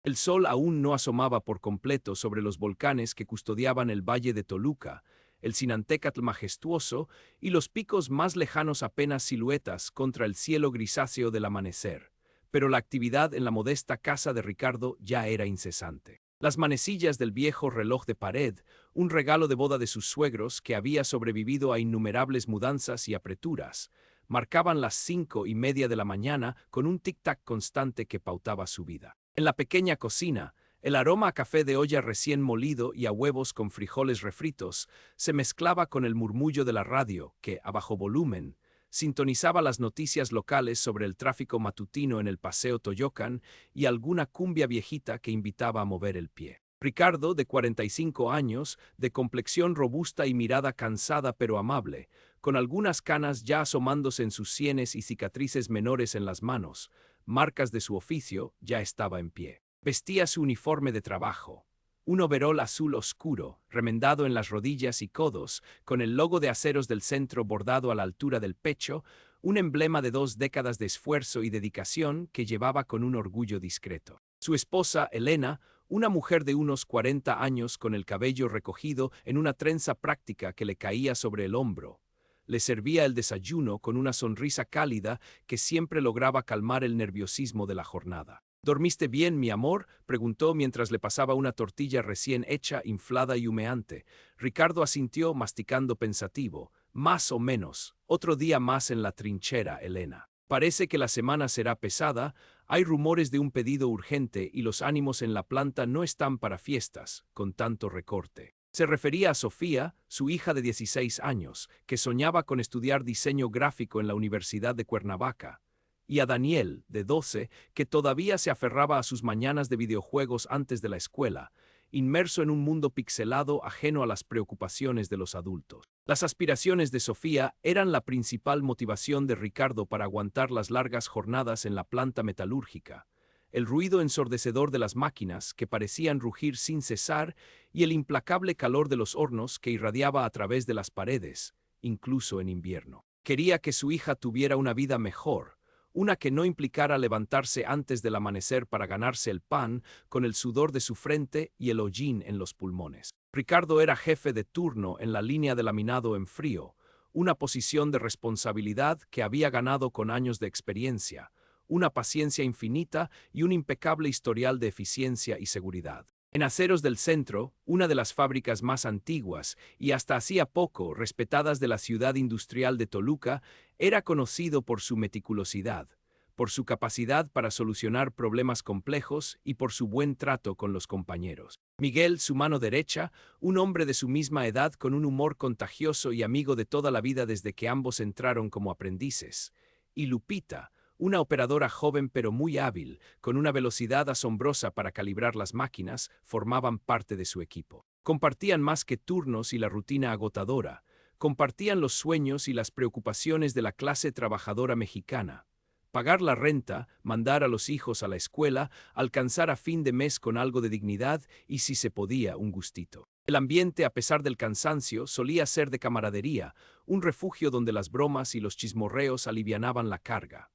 El sol aún no asomaba por completo sobre los volcanes que custodiaban el valle de Toluca, el Sinantécatl majestuoso y los picos más lejanos apenas siluetas contra el cielo grisáceo del amanecer. Pero la actividad en la modesta casa de Ricardo ya era incesante. Las manecillas del viejo reloj de pared, un regalo de boda de sus suegros que había sobrevivido a innumerables mudanzas y apreturas, marcaban las 5:30 de la mañana con un tic-tac constante que pautaba su vida. En la pequeña cocina, el aroma a café de olla recién molido y a huevos con frijoles refritos se mezclaba con el murmullo de la radio que, a bajo volumen, sintonizaba las noticias locales sobre el tráfico matutino en el Paseo Toyocan y alguna cumbia viejita que invitaba a mover el pie. Ricardo, de 45 años, de complexión robusta y mirada cansada pero amable, con algunas canas ya asomándose en sus sienes y cicatrices menores en las manos, marcas de su oficio, ya estaba en pie. Vestía su uniforme de trabajo, un overol azul oscuro, remendado en las rodillas y codos, con el logo de Aceros del Centro bordado a la altura del pecho, un emblema de 2 décadas de esfuerzo y dedicación que llevaba con un orgullo discreto. Su esposa, Elena, una mujer de unos 40 años con el cabello recogido en una trenza práctica que le caía sobre el hombro, le servía el desayuno con una sonrisa cálida que siempre lograba calmar el nerviosismo de la jornada. ¿Dormiste bien, mi amor?, preguntó mientras le pasaba una tortilla recién hecha, inflada y humeante. Ricardo asintió, masticando pensativo. Más o menos. Otro día más en la trinchera, Elena. Parece que la semana será pesada, hay rumores de un pedido urgente y los ánimos en la planta no están para fiestas, con tanto recorte. Se refería a Sofía, su hija de 16 años, que soñaba con estudiar diseño gráfico en la Universidad de Cuernavaca, y a Daniel, de 12, que todavía se aferraba a sus mañanas de videojuegos antes de la escuela, inmerso en un mundo pixelado ajeno a las preocupaciones de los adultos. Las aspiraciones de Sofía eran la principal motivación de Ricardo para aguantar las largas jornadas en la planta metalúrgica, el ruido ensordecedor de las máquinas que parecían rugir sin cesar y el implacable calor de los hornos que irradiaba a través de las paredes, incluso en invierno. Quería que su hija tuviera una vida mejor, una que no implicara levantarse antes del amanecer para ganarse el pan con el sudor de su frente y el hollín en los pulmones. Ricardo era jefe de turno en la línea de laminado en frío, una posición de responsabilidad que había ganado con años de experiencia, una paciencia infinita y un impecable historial de eficiencia y seguridad. En Aceros del Centro, una de las fábricas más antiguas y hasta hacía poco respetadas de la ciudad industrial de Toluca, era conocido por su meticulosidad, por su capacidad para solucionar problemas complejos y por su buen trato con los compañeros. Miguel, su mano derecha, un hombre de su misma edad con un humor contagioso y amigo de toda la vida desde que ambos entraron como aprendices, y Lupita, una operadora joven pero muy hábil, con una velocidad asombrosa para calibrar las máquinas, formaban parte de su equipo. Compartían más que turnos y la rutina agotadora, compartían los sueños y las preocupaciones de la clase trabajadora mexicana. Pagar la renta, mandar a los hijos a la escuela, alcanzar a fin de mes con algo de dignidad y, si se podía, un gustito. El ambiente, a pesar del cansancio, solía ser de camaradería, un refugio donde las bromas y los chismorreos alivianaban la carga.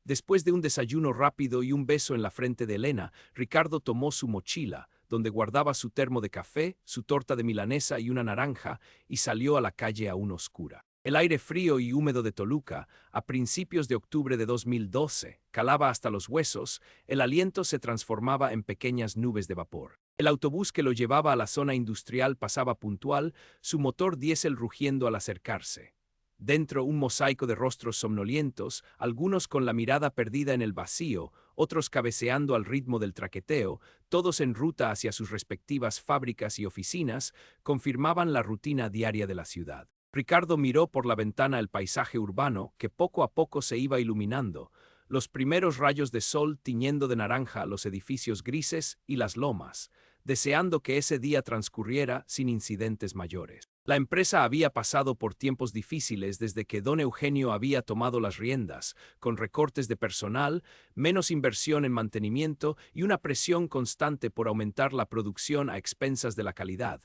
Después de un desayuno rápido y un beso en la frente de Elena, Ricardo tomó su mochila, donde guardaba su termo de café, su torta de milanesa y una naranja, y salió a la calle aún oscura. El aire frío y húmedo de Toluca, a principios de octubre de 2012, calaba hasta los huesos, el aliento se transformaba en pequeñas nubes de vapor. El autobús que lo llevaba a la zona industrial pasaba puntual, su motor diésel rugiendo al acercarse. Dentro un mosaico de rostros somnolientos, algunos con la mirada perdida en el vacío, otros cabeceando al ritmo del traqueteo, todos en ruta hacia sus respectivas fábricas y oficinas, confirmaban la rutina diaria de la ciudad. Ricardo miró por la ventana el paisaje urbano que poco a poco se iba iluminando, los primeros rayos de sol tiñendo de naranja los edificios grises y las lomas, deseando que ese día transcurriera sin incidentes mayores. La empresa había pasado por tiempos difíciles desde que don Eugenio había tomado las riendas, con recortes de personal, menos inversión en mantenimiento y una presión constante por aumentar la producción a expensas de la calidad.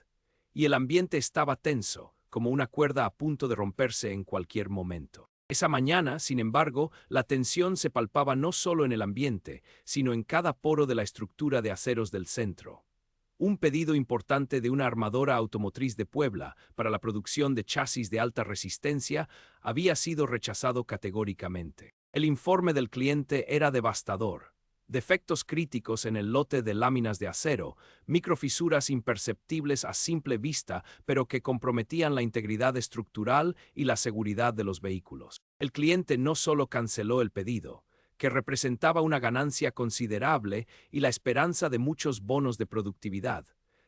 Y el ambiente estaba tenso, como una cuerda a punto de romperse en cualquier momento. Esa mañana, sin embargo, la tensión se palpaba no solo en el ambiente, sino en cada poro de la estructura de aceros del centro. Un pedido importante de una armadora automotriz de Puebla para la producción de chasis de alta resistencia había sido rechazado categóricamente. El informe del cliente era devastador. Defectos críticos en el lote de láminas de acero, microfisuras imperceptibles a simple vista, pero que comprometían la integridad estructural y la seguridad de los vehículos. El cliente no solo canceló el pedido, que representaba una ganancia considerable y la esperanza de muchos bonos de productividad,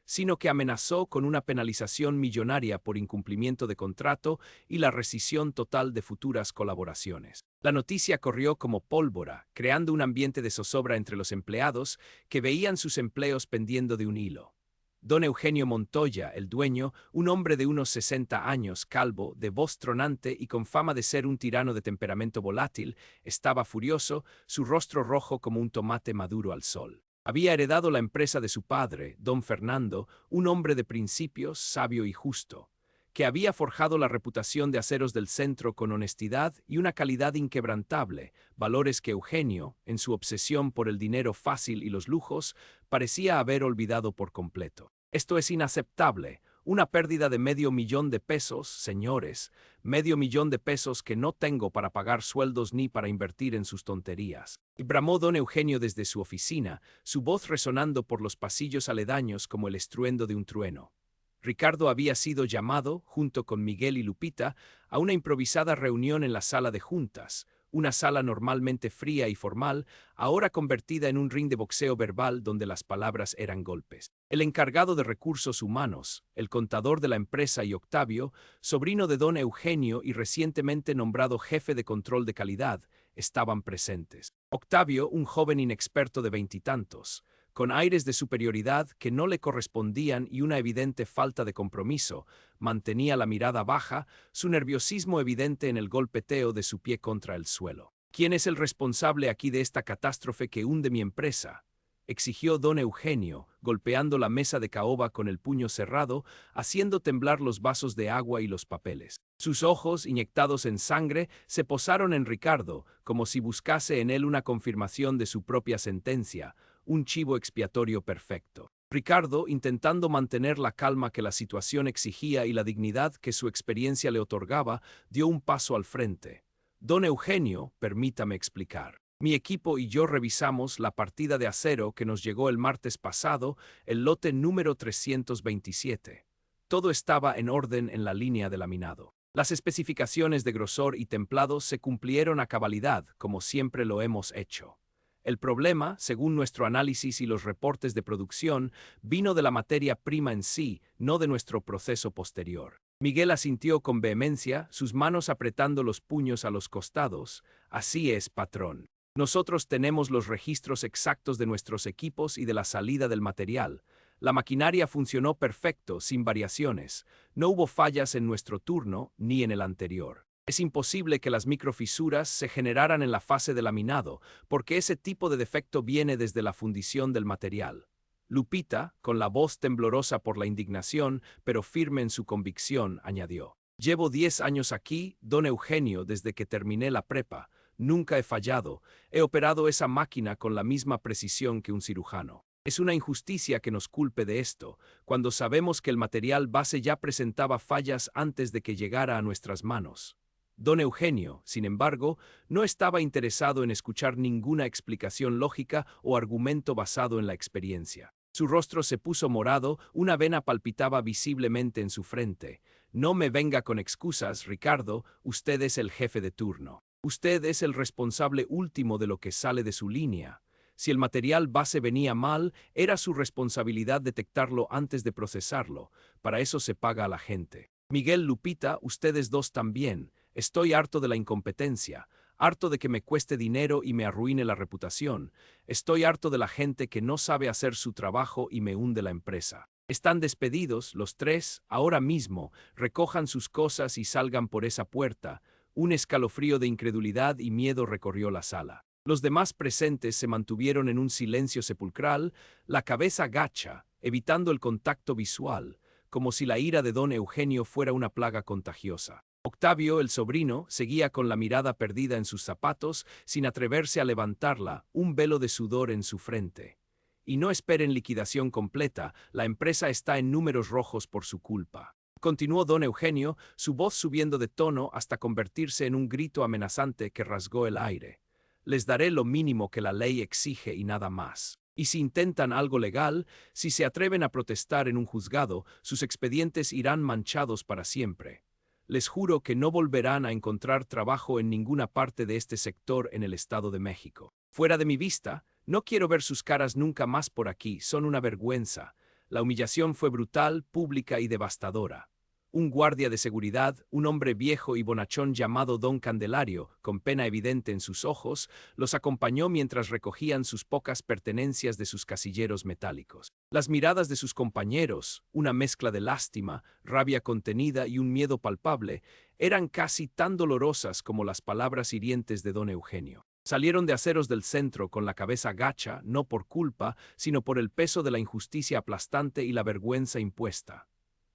sino que amenazó con una penalización millonaria por incumplimiento de contrato y la rescisión total de futuras colaboraciones. La noticia corrió como pólvora, creando un ambiente de zozobra entre los empleados que veían sus empleos pendiendo de un hilo. Don Eugenio Montoya, el dueño, un hombre de unos 60 años, calvo, de voz tronante y con fama de ser un tirano de temperamento volátil, estaba furioso, su rostro rojo como un tomate maduro al sol. Había heredado la empresa de su padre, don Fernando, un hombre de principios, sabio y justo, que había forjado la reputación de Aceros del Centro con honestidad y una calidad inquebrantable, valores que Eugenio, en su obsesión por el dinero fácil y los lujos, parecía haber olvidado por completo. Esto es inaceptable. Una pérdida de $500,000, señores, $500,000 que no tengo para pagar sueldos ni para invertir en sus tonterías. Y bramó don Eugenio desde su oficina, su voz resonando por los pasillos aledaños como el estruendo de un trueno. Ricardo había sido llamado, junto con Miguel y Lupita, a una improvisada reunión en la sala de juntas, una sala normalmente fría y formal, ahora convertida en un ring de boxeo verbal donde las palabras eran golpes. El encargado de recursos humanos, el contador de la empresa y Octavio, sobrino de don Eugenio y recientemente nombrado jefe de control de calidad, estaban presentes. Octavio, un joven inexperto de veintitantos, con aires de superioridad que no le correspondían y una evidente falta de compromiso, mantenía la mirada baja, su nerviosismo evidente en el golpeteo de su pie contra el suelo. ¿Quién es el responsable aquí de esta catástrofe que hunde mi empresa?, exigió don Eugenio, golpeando la mesa de caoba con el puño cerrado, haciendo temblar los vasos de agua y los papeles. Sus ojos, inyectados en sangre, se posaron en Ricardo, como si buscase en él una confirmación de su propia sentencia, un chivo expiatorio perfecto. Ricardo, intentando mantener la calma que la situación exigía y la dignidad que su experiencia le otorgaba, dio un paso al frente. Don Eugenio, permítame explicar. Mi equipo y yo revisamos la partida de acero que nos llegó el martes pasado, el lote número 327. Todo estaba en orden en la línea de laminado. Las especificaciones de grosor y templado se cumplieron a cabalidad, como siempre lo hemos hecho. El problema, según nuestro análisis y los reportes de producción, vino de la materia prima en sí, no de nuestro proceso posterior. Miguel asintió con vehemencia, sus manos apretando los puños a los costados. Así es, patrón. Nosotros tenemos los registros exactos de nuestros equipos y de la salida del material. La maquinaria funcionó perfecto, sin variaciones. No hubo fallas en nuestro turno ni en el anterior. Es imposible que las microfisuras se generaran en la fase de laminado, porque ese tipo de defecto viene desde la fundición del material. Lupita, con la voz temblorosa por la indignación, pero firme en su convicción, añadió: Llevo 10 años aquí, don Eugenio, desde que terminé la prepa. Nunca he fallado. He operado esa máquina con la misma precisión que un cirujano. Es una injusticia que nos culpe de esto, cuando sabemos que el material base ya presentaba fallas antes de que llegara a nuestras manos. Don Eugenio, sin embargo, no estaba interesado en escuchar ninguna explicación lógica o argumento basado en la experiencia. Su rostro se puso morado, una vena palpitaba visiblemente en su frente. No me venga con excusas, Ricardo, usted es el jefe de turno. Usted es el responsable último de lo que sale de su línea. Si el material base venía mal, era su responsabilidad detectarlo antes de procesarlo. Para eso se paga a la gente. Miguel, Lupita, ustedes dos también. Estoy harto de la incompetencia, harto de que me cueste dinero y me arruine la reputación. Estoy harto de la gente que no sabe hacer su trabajo y me hunde la empresa. Están despedidos, los tres, ahora mismo. Recojan sus cosas y salgan por esa puerta. Un escalofrío de incredulidad y miedo recorrió la sala. Los demás presentes se mantuvieron en un silencio sepulcral, la cabeza gacha, evitando el contacto visual, como si la ira de don Eugenio fuera una plaga contagiosa. Octavio, el sobrino, seguía con la mirada perdida en sus zapatos, sin atreverse a levantarla, un velo de sudor en su frente. Y no esperen liquidación completa, la empresa está en números rojos por su culpa. Continuó don Eugenio, su voz subiendo de tono hasta convertirse en un grito amenazante que rasgó el aire. Les daré lo mínimo que la ley exige y nada más. Y si intentan algo legal, si se atreven a protestar en un juzgado, sus expedientes irán manchados para siempre. Les juro que no volverán a encontrar trabajo en ninguna parte de este sector en el Estado de México. Fuera de mi vista, no quiero ver sus caras nunca más por aquí, son una vergüenza. La humillación fue brutal, pública y devastadora. Un guardia de seguridad, un hombre viejo y bonachón llamado Don Candelario, con pena evidente en sus ojos, los acompañó mientras recogían sus pocas pertenencias de sus casilleros metálicos. Las miradas de sus compañeros, una mezcla de lástima, rabia contenida y un miedo palpable, eran casi tan dolorosas como las palabras hirientes de don Eugenio. Salieron de Aceros del Centro con la cabeza gacha, no por culpa, sino por el peso de la injusticia aplastante y la vergüenza impuesta.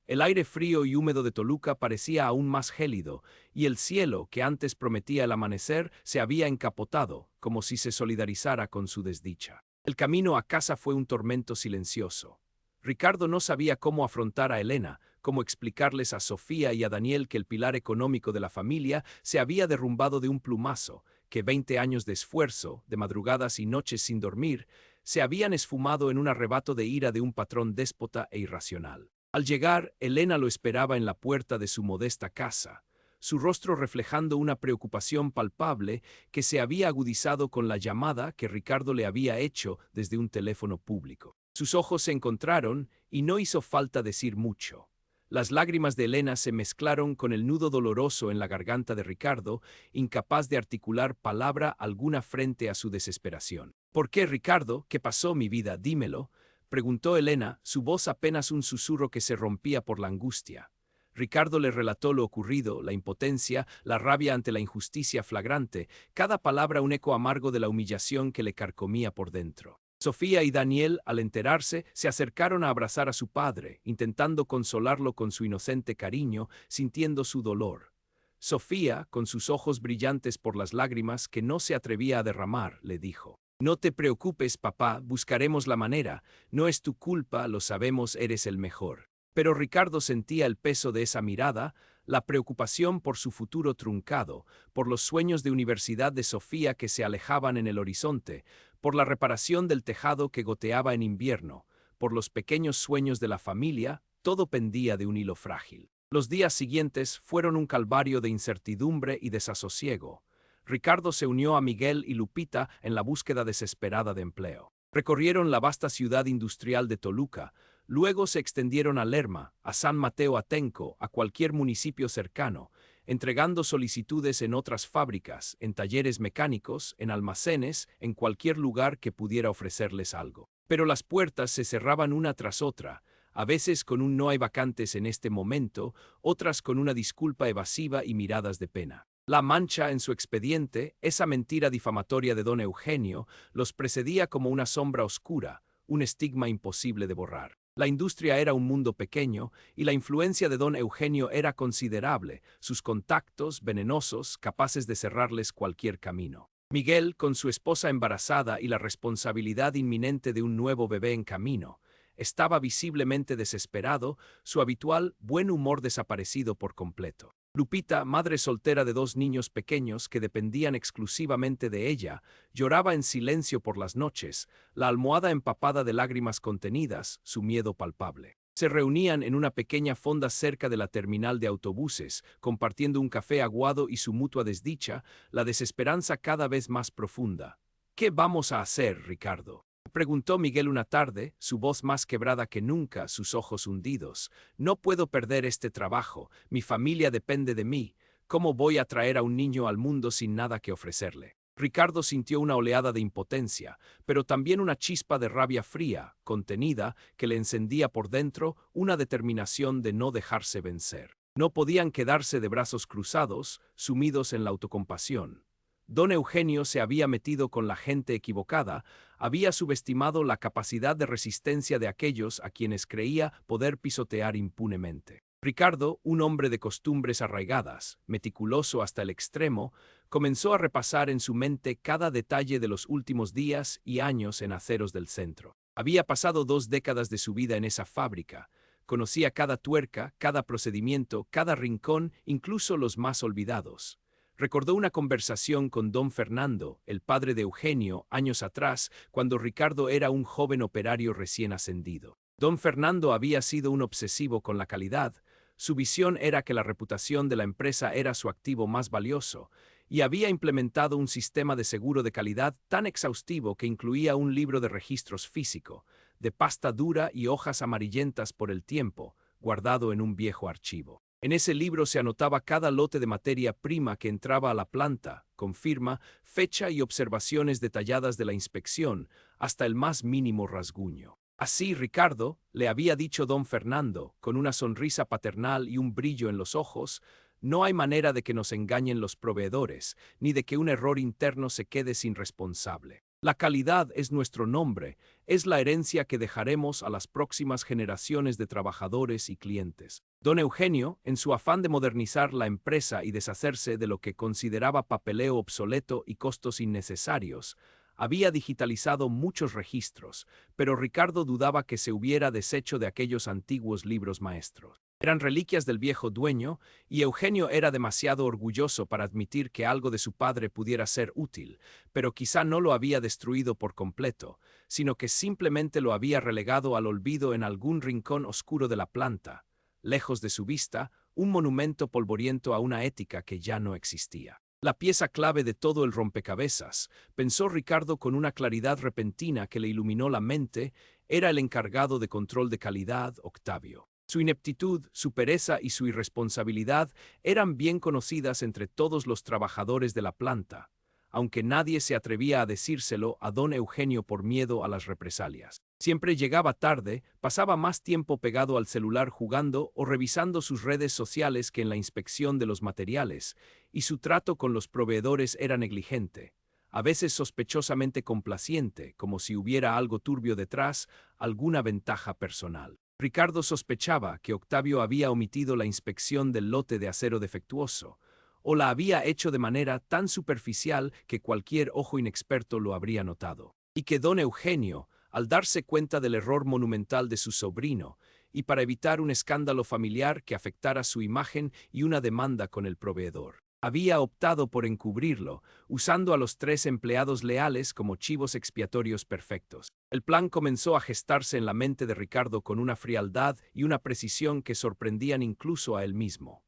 El aire frío y húmedo de Toluca parecía aún más gélido, y el cielo, que antes prometía el amanecer, se había encapotado, como si se solidarizara con su desdicha. El camino a casa fue un tormento silencioso. Ricardo no sabía cómo afrontar a Elena, cómo explicarles a Sofía y a Daniel que el pilar económico de la familia se había derrumbado de un plumazo, que 20 años de esfuerzo, de madrugadas y noches sin dormir, se habían esfumado en un arrebato de ira de un patrón déspota e irracional. Al llegar, Elena lo esperaba en la puerta de su modesta casa, su rostro reflejando una preocupación palpable que se había agudizado con la llamada que Ricardo le había hecho desde un teléfono público. Sus ojos se encontraron y no hizo falta decir mucho. Las lágrimas de Elena se mezclaron con el nudo doloroso en la garganta de Ricardo, incapaz de articular palabra alguna frente a su desesperación. ¿Por qué, Ricardo? ¿Qué pasó, mi vida? Dímelo, preguntó Elena, su voz apenas un susurro que se rompía por la angustia. Ricardo le relató lo ocurrido, la impotencia, la rabia ante la injusticia flagrante, cada palabra un eco amargo de la humillación que le carcomía por dentro. Sofía y Daniel, al enterarse, se acercaron a abrazar a su padre, intentando consolarlo con su inocente cariño, sintiendo su dolor. Sofía, con sus ojos brillantes por las lágrimas que no se atrevía a derramar, le dijo: «No te preocupes, papá, buscaremos la manera. No es tu culpa, lo sabemos, eres el mejor». Pero Ricardo sentía el peso de esa mirada, la preocupación por su futuro truncado, por los sueños de universidad de Sofía que se alejaban en el horizonte, por la reparación del tejado que goteaba en invierno, por los pequeños sueños de la familia, todo pendía de un hilo frágil. Los días siguientes fueron un calvario de incertidumbre y desasosiego. Ricardo se unió a Miguel y Lupita en la búsqueda desesperada de empleo. Recorrieron la vasta ciudad industrial de Toluca, luego se extendieron a Lerma, a San Mateo Atenco, a cualquier municipio cercano, entregando solicitudes en otras fábricas, en talleres mecánicos, en almacenes, en cualquier lugar que pudiera ofrecerles algo. Pero las puertas se cerraban una tras otra, a veces con un «no hay vacantes en este momento», otras con una disculpa evasiva y miradas de pena. La mancha en su expediente, esa mentira difamatoria de don Eugenio, los precedía como una sombra oscura, un estigma imposible de borrar. La industria era un mundo pequeño y la influencia de don Eugenio era considerable, sus contactos venenosos, capaces de cerrarles cualquier camino. Miguel, con su esposa embarazada y la responsabilidad inminente de un nuevo bebé en camino, estaba visiblemente desesperado, su habitual buen humor desaparecido por completo. Lupita, madre soltera de 2 niños pequeños que dependían exclusivamente de ella, lloraba en silencio por las noches, la almohada empapada de lágrimas contenidas, su miedo palpable. Se reunían en una pequeña fonda cerca de la terminal de autobuses, compartiendo un café aguado y su mutua desdicha, la desesperanza cada vez más profunda. «¿Qué vamos a hacer, Ricardo?», preguntó Miguel una tarde, su voz más quebrada que nunca, sus ojos hundidos. «No puedo perder este trabajo, mi familia depende de mí. ¿Cómo voy a traer a un niño al mundo sin nada que ofrecerle?». Ricardo sintió una oleada de impotencia, pero también una chispa de rabia fría, contenida, que le encendía por dentro una determinación de no dejarse vencer. No podían quedarse de brazos cruzados, sumidos en la autocompasión. Don Eugenio se había metido con la gente equivocada, había subestimado la capacidad de resistencia de aquellos a quienes creía poder pisotear impunemente. Ricardo, un hombre de costumbres arraigadas, meticuloso hasta el extremo, comenzó a repasar en su mente cada detalle de los últimos días y años en Aceros del Centro. Había pasado 2 décadas de su vida en esa fábrica. Conocía cada tuerca, cada procedimiento, cada rincón, incluso los más olvidados. Recordó una conversación con don Fernando, el padre de Eugenio, años atrás, cuando Ricardo era un joven operario recién ascendido. Don Fernando había sido un obsesivo con la calidad. Su visión era que la reputación de la empresa era su activo más valioso, y había implementado un sistema de seguro de calidad tan exhaustivo que incluía un libro de registros físico, de pasta dura y hojas amarillentas por el tiempo, guardado en un viejo archivo. En ese libro se anotaba cada lote de materia prima que entraba a la planta, con firma, fecha y observaciones detalladas de la inspección, hasta el más mínimo rasguño. Así, Ricardo, le había dicho don Fernando, con una sonrisa paternal y un brillo en los ojos, no hay manera de que nos engañen los proveedores, ni de que un error interno se quede sin responsable. La calidad es nuestro nombre, es la herencia que dejaremos a las próximas generaciones de trabajadores y clientes. Don Eugenio, en su afán de modernizar la empresa y deshacerse de lo que consideraba papeleo obsoleto y costos innecesarios, había digitalizado muchos registros, pero Ricardo dudaba que se hubiera deshecho de aquellos antiguos libros maestros. Eran reliquias del viejo dueño, y Eugenio era demasiado orgulloso para admitir que algo de su padre pudiera ser útil, pero quizá no lo había destruido por completo, sino que simplemente lo había relegado al olvido en algún rincón oscuro de la planta, lejos de su vista, un monumento polvoriento a una ética que ya no existía. La pieza clave de todo el rompecabezas, pensó Ricardo con una claridad repentina que le iluminó la mente, era el encargado de control de calidad, Octavio. Su ineptitud, su pereza y su irresponsabilidad eran bien conocidas entre todos los trabajadores de la planta, aunque nadie se atrevía a decírselo a don Eugenio por miedo a las represalias. Siempre llegaba tarde, pasaba más tiempo pegado al celular jugando o revisando sus redes sociales que en la inspección de los materiales, y su trato con los proveedores era negligente, a veces sospechosamente complaciente, como si hubiera algo turbio detrás, alguna ventaja personal. Ricardo sospechaba que Octavio había omitido la inspección del lote de acero defectuoso, o la había hecho de manera tan superficial que cualquier ojo inexperto lo habría notado. Y que don Eugenio, al darse cuenta del error monumental de su sobrino, y para evitar un escándalo familiar que afectara su imagen y una demanda con el proveedor, había optado por encubrirlo, usando a los 3 empleados leales como chivos expiatorios perfectos. El plan comenzó a gestarse en la mente de Ricardo con una frialdad y una precisión que sorprendían incluso a él mismo.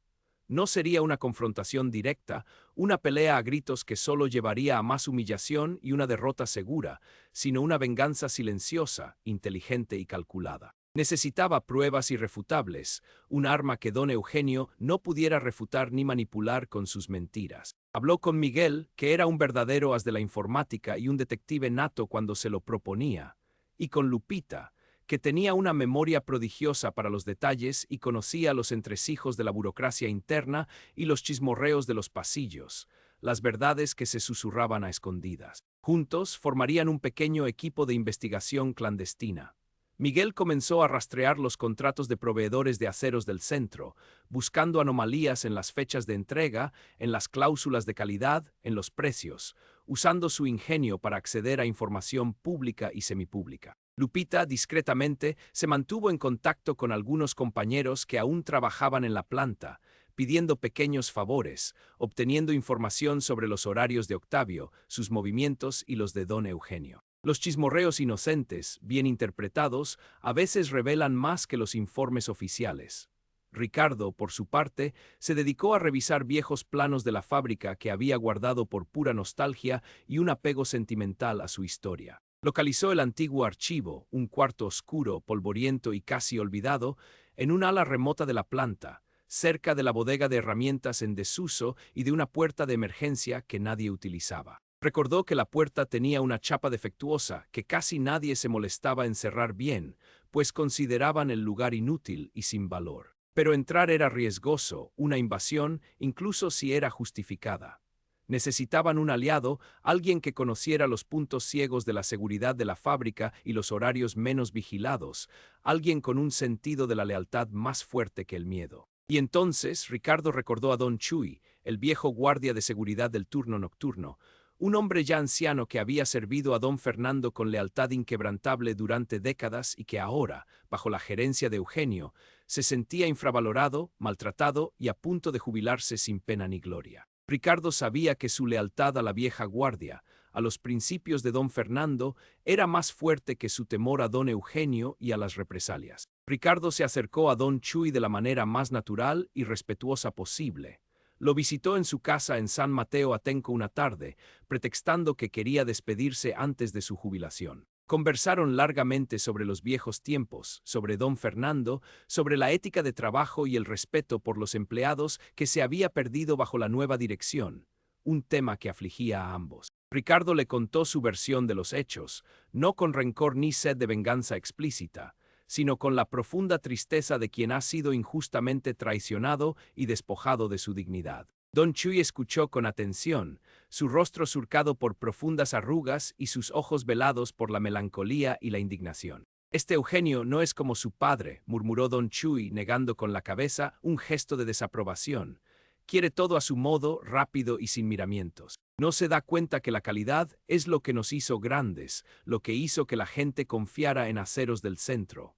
No sería una confrontación directa, una pelea a gritos que solo llevaría a más humillación y una derrota segura, sino una venganza silenciosa, inteligente y calculada. Necesitaba pruebas irrefutables, un arma que don Eugenio no pudiera refutar ni manipular con sus mentiras. Habló con Miguel, que era un verdadero as de la informática y un detective nato cuando se lo proponía, y con Lupita, que tenía una memoria prodigiosa para los detalles y conocía los entresijos de la burocracia interna y los chismorreos de los pasillos, las verdades que se susurraban a escondidas. Juntos formarían un pequeño equipo de investigación clandestina. Miguel comenzó a rastrear los contratos de proveedores de aceros del centro, buscando anomalías en las fechas de entrega, en las cláusulas de calidad, en los precios, usando su ingenio para acceder a información pública y semipública. Lupita, discretamente, se mantuvo en contacto con algunos compañeros que aún trabajaban en la planta, pidiendo pequeños favores, obteniendo información sobre los horarios de Octavio, sus movimientos y los de don Eugenio. Los chismorreos inocentes, bien interpretados, a veces revelan más que los informes oficiales. Ricardo, por su parte, se dedicó a revisar viejos planos de la fábrica que había guardado por pura nostalgia y un apego sentimental a su historia. Localizó el antiguo archivo, un cuarto oscuro, polvoriento y casi olvidado, en un ala remota de la planta, cerca de la bodega de herramientas en desuso y de una puerta de emergencia que nadie utilizaba. Recordó que la puerta tenía una chapa defectuosa que casi nadie se molestaba en cerrar bien, pues consideraban el lugar inútil y sin valor. Pero entrar era riesgoso, una invasión, incluso si era justificada. Necesitaban un aliado, alguien que conociera los puntos ciegos de la seguridad de la fábrica y los horarios menos vigilados, alguien con un sentido de la lealtad más fuerte que el miedo. Y entonces Ricardo recordó a Don Chui, el viejo guardia de seguridad del turno nocturno, un hombre ya anciano que había servido a don Fernando con lealtad inquebrantable durante décadas y que ahora, bajo la gerencia de Eugenio, se sentía infravalorado, maltratado y a punto de jubilarse sin pena ni gloria. Ricardo sabía que su lealtad a la vieja guardia, a los principios de don Fernando, era más fuerte que su temor a don Eugenio y a las represalias. Ricardo se acercó a don Chui de la manera más natural y respetuosa posible. Lo visitó en su casa en San Mateo Atenco una tarde, pretextando que quería despedirse antes de su jubilación. Conversaron largamente sobre los viejos tiempos, sobre don Fernando, sobre la ética de trabajo y el respeto por los empleados que se había perdido bajo la nueva dirección, un tema que afligía a ambos. Ricardo le contó su versión de los hechos, no con rencor ni sed de venganza explícita, sino con la profunda tristeza de quien ha sido injustamente traicionado y despojado de su dignidad. Don Chui escuchó con atención, su rostro surcado por profundas arrugas y sus ojos velados por la melancolía y la indignación. Este Eugenio no es como su padre, murmuró don Chui, negando con la cabeza un gesto de desaprobación. Quiere todo a su modo, rápido y sin miramientos. No se da cuenta que la calidad es lo que nos hizo grandes, lo que hizo que la gente confiara en Aceros del Centro.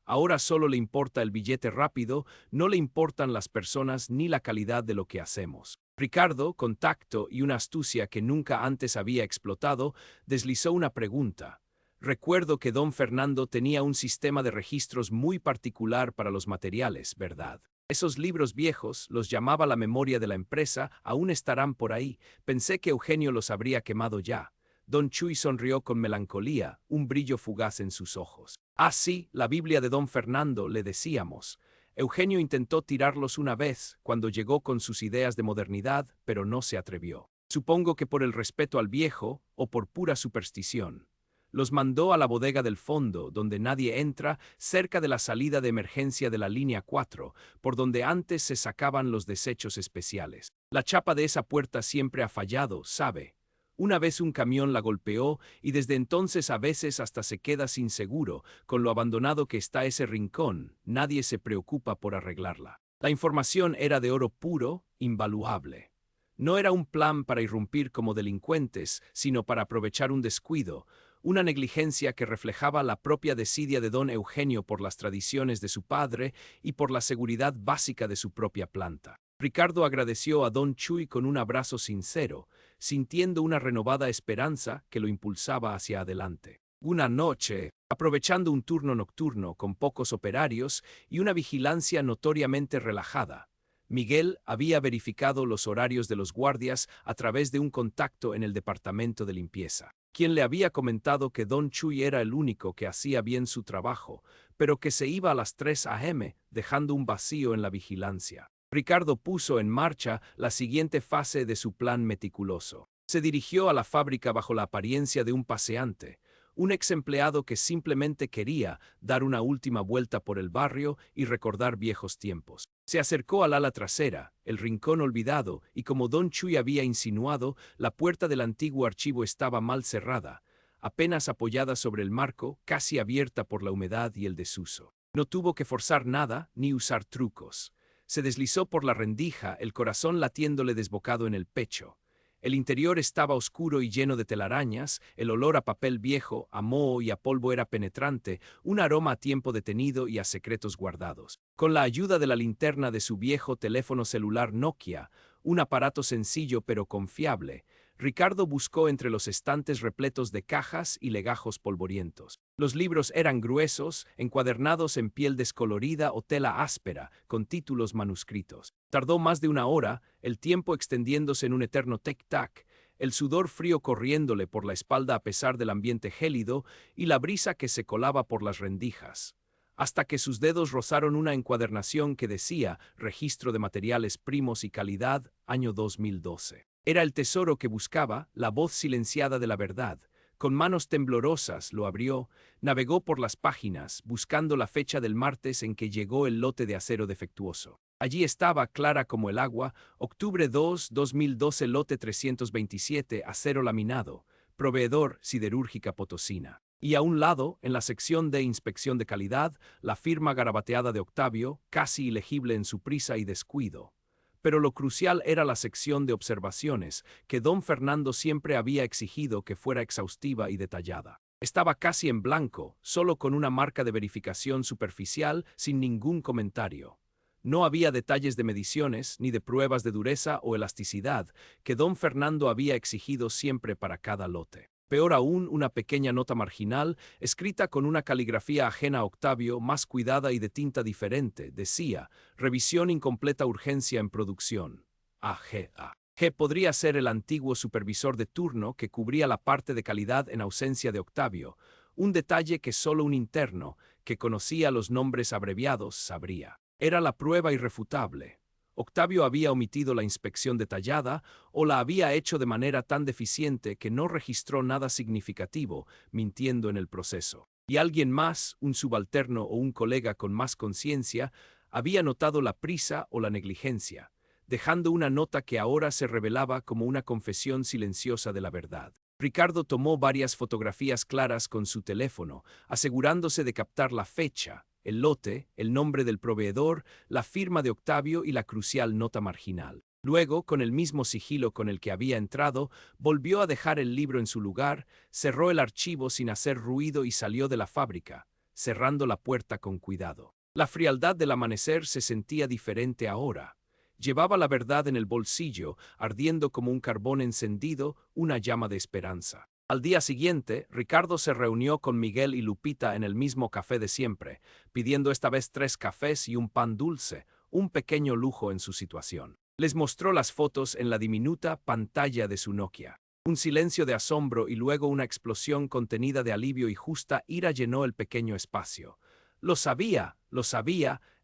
Ahora solo le importa el billete rápido, no le importan las personas ni la calidad de lo que hacemos. Ricardo, con tacto y una astucia que nunca antes había explotado, deslizó una pregunta. Recuerdo que don Fernando tenía un sistema de registros muy particular para los materiales, ¿verdad? Esos libros viejos, los llamaba la memoria de la empresa, aún estarán por ahí. Pensé que Eugenio los habría quemado ya. Don Chui sonrió con melancolía, un brillo fugaz en sus ojos. Ah, sí, la Biblia de don Fernando, le decíamos. Eugenio intentó tirarlos una vez, cuando llegó con sus ideas de modernidad, pero no se atrevió. Supongo que por el respeto al viejo, o por pura superstición. Los mandó a la bodega del fondo, donde nadie entra, cerca de la salida de emergencia de la línea 4, por donde antes se sacaban los desechos especiales. La chapa de esa puerta siempre ha fallado, ¿sabe? Una vez un camión la golpeó y desde entonces a veces hasta se queda sin seguro, con lo abandonado que está ese rincón, nadie se preocupa por arreglarla. La información era de oro puro, invaluable. No era un plan para irrumpir como delincuentes, sino para aprovechar un descuido, una negligencia que reflejaba la propia desidia de don Eugenio por las tradiciones de su padre y por la seguridad básica de su propia planta. Ricardo agradeció a don Chui con un abrazo sincero, sintiendo una renovada esperanza que lo impulsaba hacia adelante. Una noche, aprovechando un turno nocturno con pocos operarios y una vigilancia notoriamente relajada, Miguel había verificado los horarios de los guardias a través de un contacto en el departamento de limpieza, quien le había comentado que don Chui era el único que hacía bien su trabajo, pero que se iba a las 3 a.m., dejando un vacío en la vigilancia. Ricardo puso en marcha la siguiente fase de su plan meticuloso. Se dirigió a la fábrica bajo la apariencia de un paseante, un ex empleado que simplemente quería dar una última vuelta por el barrio y recordar viejos tiempos. Se acercó al ala trasera, el rincón olvidado, y como don Chui había insinuado, la puerta del antiguo archivo estaba mal cerrada, apenas apoyada sobre el marco, casi abierta por la humedad y el desuso. No tuvo que forzar nada ni usar trucos. Se deslizó por la rendija, el corazón latiéndole desbocado en el pecho. El interior estaba oscuro y lleno de telarañas, el olor a papel viejo, a moho y a polvo era penetrante, un aroma a tiempo detenido y a secretos guardados. Con la ayuda de la linterna de su viejo teléfono celular Nokia, un aparato sencillo pero confiable, Ricardo buscó entre los estantes repletos de cajas y legajos polvorientos. Los libros eran gruesos, encuadernados en piel descolorida o tela áspera, con títulos manuscritos. Tardó más de una hora, el tiempo extendiéndose en un eterno tic-tac, el sudor frío corriéndole por la espalda a pesar del ambiente gélido y la brisa que se colaba por las rendijas, hasta que sus dedos rozaron una encuadernación que decía Registro de Materiales Primos y Calidad, año 2012. Era el tesoro que buscaba, la voz silenciada de la verdad. Con manos temblorosas lo abrió, navegó por las páginas, buscando la fecha del martes en que llegó el lote de acero defectuoso. Allí estaba, clara como el agua, octubre 2, 2012, lote 327, acero laminado, proveedor Siderúrgica Potosina. Y a un lado, en la sección de inspección de calidad, la firma garabateada de Octavio, casi ilegible en su prisa y descuido. Pero lo crucial era la sección de observaciones, que don Fernando siempre había exigido que fuera exhaustiva y detallada. Estaba casi en blanco, solo con una marca de verificación superficial, sin ningún comentario. No había detalles de mediciones, ni de pruebas de dureza o elasticidad, que don Fernando había exigido siempre para cada lote. Peor aún, una pequeña nota marginal, escrita con una caligrafía ajena a Octavio, más cuidada y de tinta diferente, decía: revisión incompleta, urgencia en producción. AGA. G podría ser el antiguo supervisor de turno que cubría la parte de calidad en ausencia de Octavio, un detalle que solo un interno, que conocía los nombres abreviados, sabría. Era la prueba irrefutable. Octavio había omitido la inspección detallada o la había hecho de manera tan deficiente que no registró nada significativo, mintiendo en el proceso. Y alguien más, un subalterno o un colega con más conciencia, había notado la prisa o la negligencia, dejando una nota que ahora se revelaba como una confesión silenciosa de la verdad. Ricardo tomó varias fotografías claras con su teléfono, asegurándose de captar la fecha, el lote, el nombre del proveedor, la firma de Octavio y la crucial nota marginal. Luego, con el mismo sigilo con el que había entrado, volvió a dejar el libro en su lugar, cerró el archivo sin hacer ruido y salió de la fábrica, cerrando la puerta con cuidado. La frialdad del amanecer se sentía diferente ahora. Llevaba la verdad en el bolsillo, ardiendo como un carbón encendido, una llama de esperanza. Al día siguiente, Ricardo se reunió con Miguel y Lupita en el mismo café de siempre, pidiendo esta vez 3 cafés y un pan dulce, un pequeño lujo en su situación. Les mostró las fotos en la diminuta pantalla de su Nokia. Un silencio de asombro y luego una explosión contenida de alivio y justa ira llenó el pequeño espacio. Lo sabía,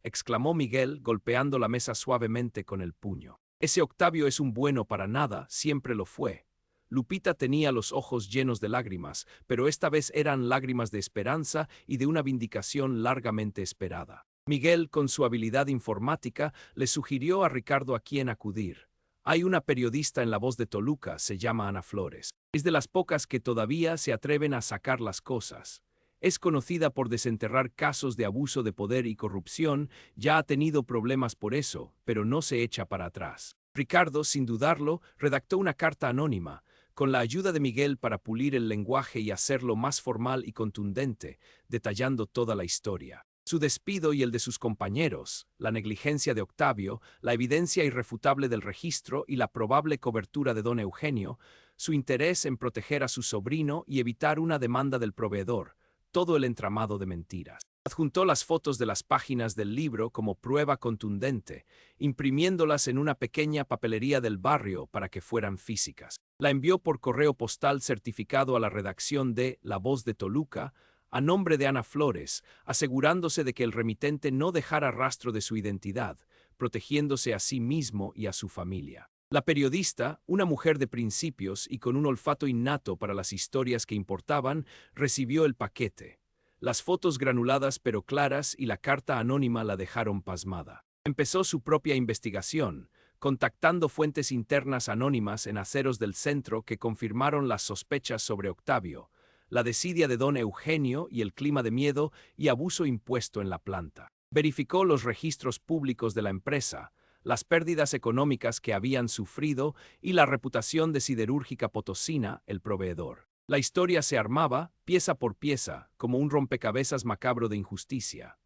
exclamó Miguel, golpeando la mesa suavemente con el puño. Ese Octavio es un bueno para nada, siempre lo fue. Lupita tenía los ojos llenos de lágrimas, pero esta vez eran lágrimas de esperanza y de una vindicación largamente esperada. Miguel, con su habilidad informática, le sugirió a Ricardo a quién acudir. Hay una periodista en La Voz de Toluca, se llama Ana Flores. Es de las pocas que todavía se atreven a sacar las cosas. Es conocida por desenterrar casos de abuso de poder y corrupción, ya ha tenido problemas por eso, pero no se echa para atrás. Ricardo, sin dudarlo, redactó una carta anónima, con la ayuda de Miguel para pulir el lenguaje y hacerlo más formal y contundente, detallando toda la historia. Su despido y el de sus compañeros, la negligencia de Octavio, la evidencia irrefutable del registro y la probable cobertura de don Eugenio, su interés en proteger a su sobrino y evitar una demanda del proveedor, todo el entramado de mentiras. Adjuntó las fotos de las páginas del libro como prueba contundente, imprimiéndolas en una pequeña papelería del barrio para que fueran físicas. La envió por correo postal certificado a la redacción de La Voz de Toluca, a nombre de Ana Flores, asegurándose de que el remitente no dejara rastro de su identidad, protegiéndose a sí mismo y a su familia. La periodista, una mujer de principios y con un olfato innato para las historias que importaban, recibió el paquete. Las fotos granuladas pero claras y la carta anónima la dejaron pasmada. Empezó su propia investigación, contactando fuentes internas anónimas en aceros del centro que confirmaron las sospechas sobre Octavio, la desidia de don Eugenio y el clima de miedo y abuso impuesto en la planta. Verificó los registros públicos de la empresa, las pérdidas económicas que habían sufrido y la reputación de Siderúrgica Potosina, el proveedor. La historia se armaba, pieza por pieza, como un rompecabezas macabro de injusticia.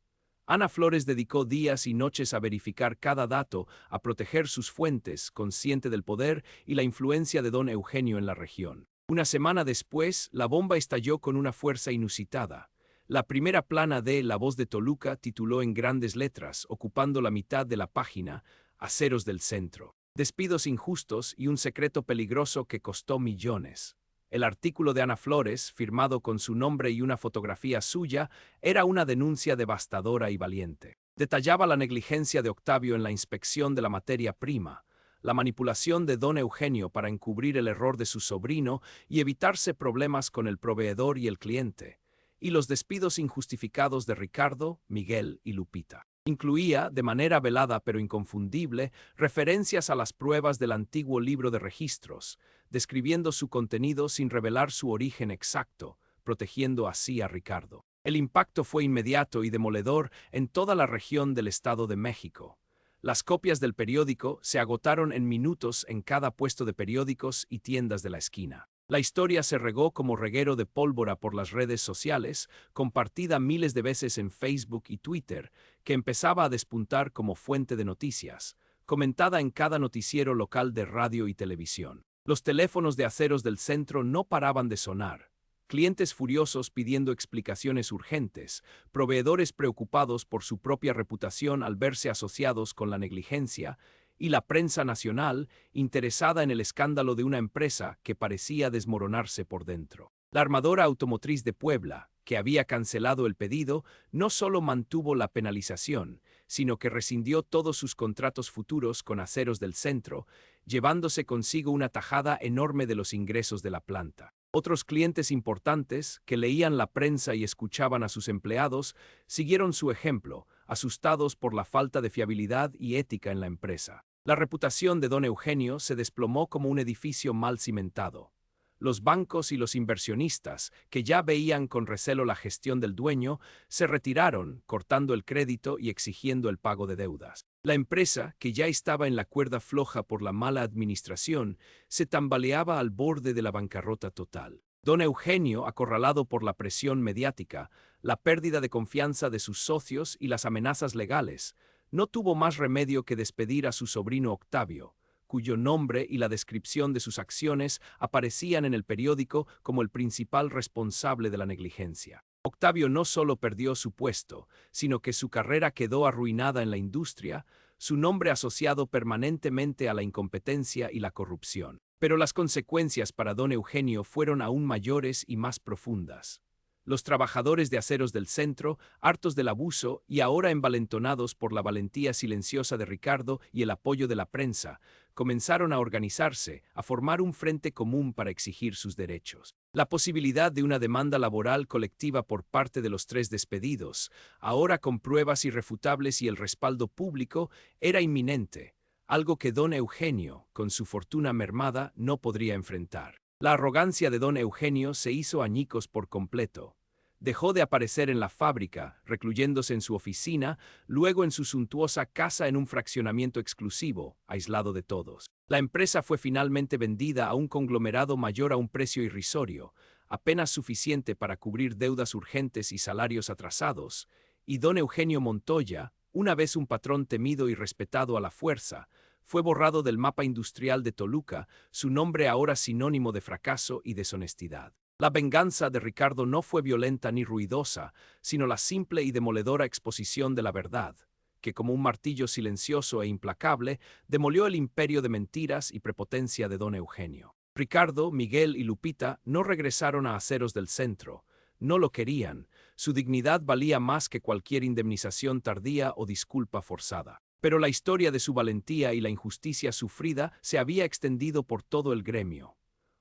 Ana Flores dedicó días y noches a verificar cada dato, a proteger sus fuentes, consciente del poder y la influencia de don Eugenio en la región. Una semana después, la bomba estalló con una fuerza inusitada. La primera plana de La Voz de Toluca tituló en grandes letras, ocupando la mitad de la página, Aceros del Centro. Despidos injustos y un secreto peligroso que costó millones. El artículo de Ana Flores, firmado con su nombre y una fotografía suya, era una denuncia devastadora y valiente. Detallaba la negligencia de Octavio en la inspección de la materia prima, la manipulación de don Eugenio para encubrir el error de su sobrino y evitarse problemas con el proveedor y el cliente, y los despidos injustificados de Ricardo, Miguel y Lupita. Incluía, de manera velada pero inconfundible, referencias a las pruebas del antiguo libro de registros, describiendo su contenido sin revelar su origen exacto, protegiendo así a Ricardo. El impacto fue inmediato y demoledor en toda la región del Estado de México. Las copias del periódico se agotaron en minutos en cada puesto de periódicos y tiendas de la esquina. La historia se regó como reguero de pólvora por las redes sociales, compartida miles de veces en Facebook y Twitter, que empezaba a despuntar como fuente de noticias, comentada en cada noticiero local de radio y televisión. Los teléfonos de aceros del centro no paraban de sonar. Clientes furiosos pidiendo explicaciones urgentes, proveedores preocupados por su propia reputación al verse asociados con la negligencia, y la prensa nacional interesada en el escándalo de una empresa que parecía desmoronarse por dentro. La armadora automotriz de Puebla, que había cancelado el pedido, no solo mantuvo la penalización, sino que rescindió todos sus contratos futuros con Aceros del Centro, llevándose consigo una tajada enorme de los ingresos de la planta. Otros clientes importantes, que leían la prensa y escuchaban a sus empleados, siguieron su ejemplo, asustados por la falta de fiabilidad y ética en la empresa. La reputación de don Eugenio se desplomó como un edificio mal cimentado. Los bancos y los inversionistas, que ya veían con recelo la gestión del dueño, se retiraron, cortando el crédito y exigiendo el pago de deudas. La empresa, que ya estaba en la cuerda floja por la mala administración, se tambaleaba al borde de la bancarrota total. Don Eugenio, acorralado por la presión mediática, la pérdida de confianza de sus socios y las amenazas legales, no tuvo más remedio que despedir a su sobrino Octavio, cuyo nombre y la descripción de sus acciones aparecían en el periódico como el principal responsable de la negligencia. Octavio no solo perdió su puesto, sino que su carrera quedó arruinada en la industria, su nombre asociado permanentemente a la incompetencia y la corrupción. Pero las consecuencias para don Eugenio fueron aún mayores y más profundas. Los trabajadores de Aceros del Centro, hartos del abuso y ahora envalentonados por la valentía silenciosa de Ricardo y el apoyo de la prensa, comenzaron a organizarse, a formar un frente común para exigir sus derechos. La posibilidad de una demanda laboral colectiva por parte de los tres despedidos, ahora con pruebas irrefutables y el respaldo público, era inminente, algo que don Eugenio, con su fortuna mermada, no podría enfrentar. La arrogancia de don Eugenio se hizo añicos por completo. Dejó de aparecer en la fábrica, recluyéndose en su oficina, luego en su suntuosa casa en un fraccionamiento exclusivo, aislado de todos. La empresa fue finalmente vendida a un conglomerado mayor a un precio irrisorio, apenas suficiente para cubrir deudas urgentes y salarios atrasados, y don Eugenio Montoya, una vez un patrón temido y respetado a la fuerza, fue borrado del mapa industrial de Toluca, su nombre ahora sinónimo de fracaso y deshonestidad. La venganza de Ricardo no fue violenta ni ruidosa, sino la simple y demoledora exposición de la verdad, que como un martillo silencioso e implacable, demolió el imperio de mentiras y prepotencia de don Eugenio. Ricardo, Miguel y Lupita no regresaron a Aceros del Centro. No lo querían. Su dignidad valía más que cualquier indemnización tardía o disculpa forzada. Pero la historia de su valentía y la injusticia sufrida se había extendido por todo el gremio.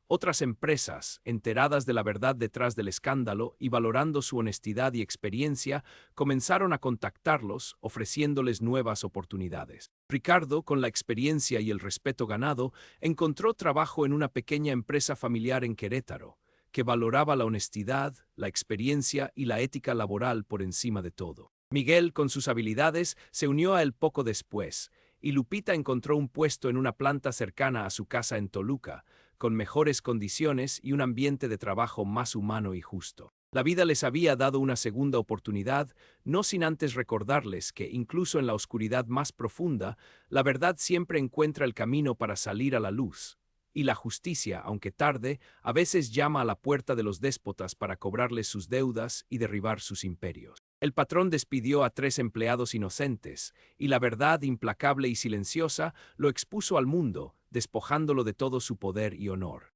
Otras empresas, enteradas de la verdad detrás del escándalo y valorando su honestidad y experiencia, comenzaron a contactarlos, ofreciéndoles nuevas oportunidades. Ricardo, con la experiencia y el respeto ganado, encontró trabajo en una pequeña empresa familiar en Querétaro, que valoraba la honestidad, la experiencia y la ética laboral por encima de todo. Miguel, con sus habilidades, se unió a él poco después, y Lupita encontró un puesto en una planta cercana a su casa en Toluca, con mejores condiciones y un ambiente de trabajo más humano y justo. La vida les había dado una segunda oportunidad, no sin antes recordarles que, incluso en la oscuridad más profunda, la verdad siempre encuentra el camino para salir a la luz. Y la justicia, aunque tarde, a veces llama a la puerta de los déspotas para cobrarles sus deudas y derribar sus imperios. El patrón despidió a 3 empleados inocentes, y la verdad implacable y silenciosa lo expuso al mundo, despojándolo de todo su poder y honor.